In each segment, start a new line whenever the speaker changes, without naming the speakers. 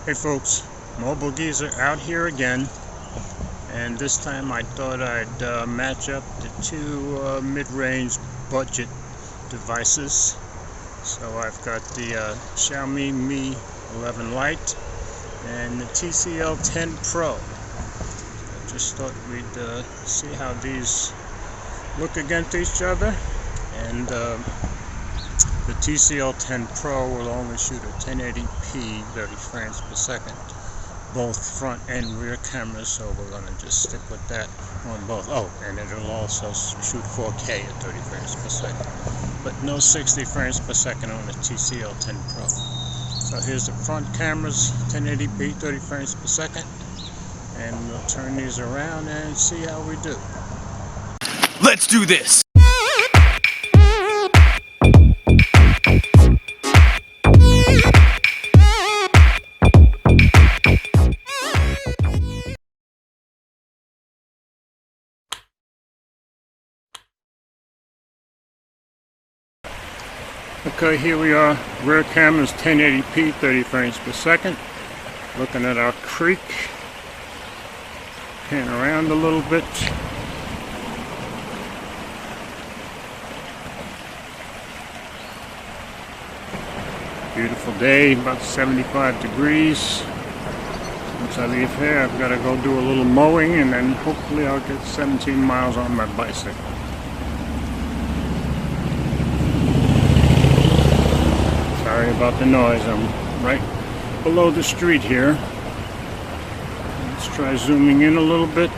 Hey folks, Mobile Geezer out here again, and this time I thought I'd match up the two mid-range budget devices. So I've got the Xiaomi Mi 11 Lite and the TCL 10 Pro. I just thought we'd see how these look against each other, and the TCL 10 Pro will only shoot a 1080p 30 frames per second, both front and rear cameras, so we're going to just stick with that on both. Oh, and it'll also shoot 4K at 30 frames per second, but no 60 frames per second on the TCL 10 Pro. So here's the front cameras, 1080p 30 frames per second, and we'll turn these around and see how we do.
Let's do this!
Okay, here we are. Rear camera's 1080p 30 frames per second. Looking at our creek. Pan around a little bit. Beautiful day, about 75 degrees. Once I leave here, I've got to go do a little mowing, and then hopefully I'll get 17 miles on my bicycle. Sorry about the noise, I'm right below the street here. Let's try zooming in a little bit.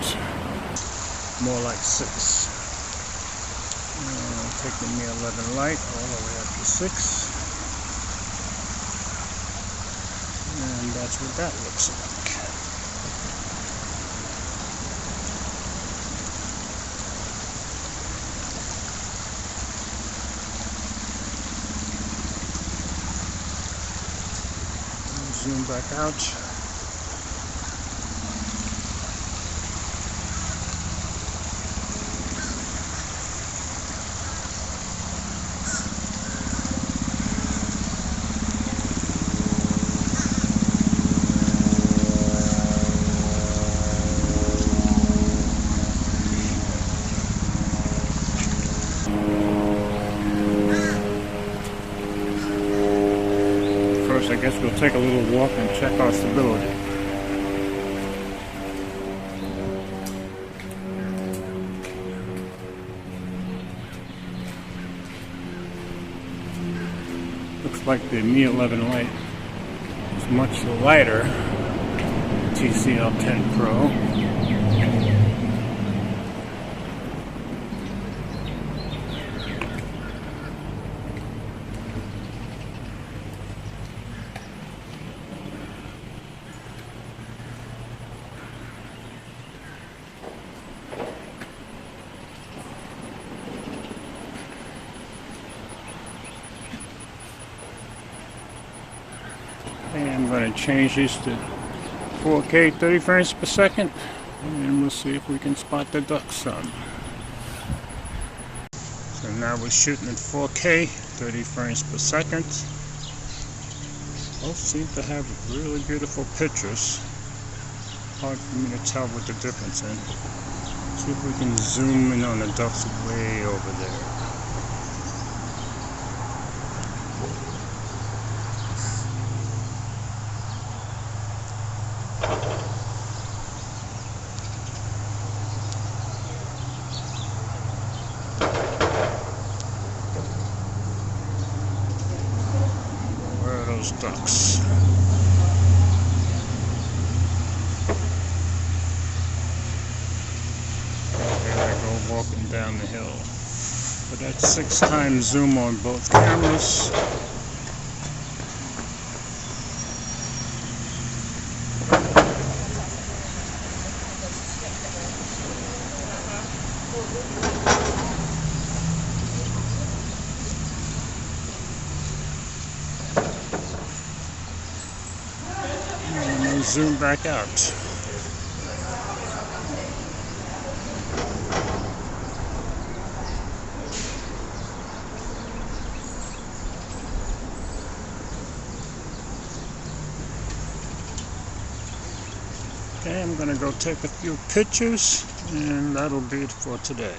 More like 6. Taking the 11 Lite all the way up to 6. And that's what that looks like. Zoom back out. First, I guess we'll take a little walk and check our stability. Looks like the Mi 11 Lite is much lighter than the TCL 10 Pro. And I'm going to change this to 4K 30 frames per second, and we'll see if we can spot the ducks some. So now we're shooting at 4K 30 frames per second. Both seem to have really beautiful pictures. Hard for me to tell what the difference is. See if we can zoom in on the ducks way over there. Ducks. There I go, walking down the hill. But that's 6 times zoom on both cameras. Zoom back out. Okay, I'm gonna go take a few pictures, and that'll be it for today.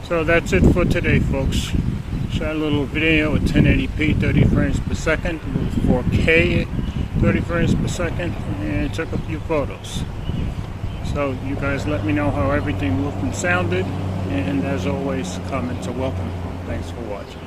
So that's it for today, folks. Shot a little video at 1080p 30 frames per second, with 4K 30 frames per second, and took a few photos. So you guys let me know how everything looked and sounded, and as always, comments are welcome. Thanks for watching.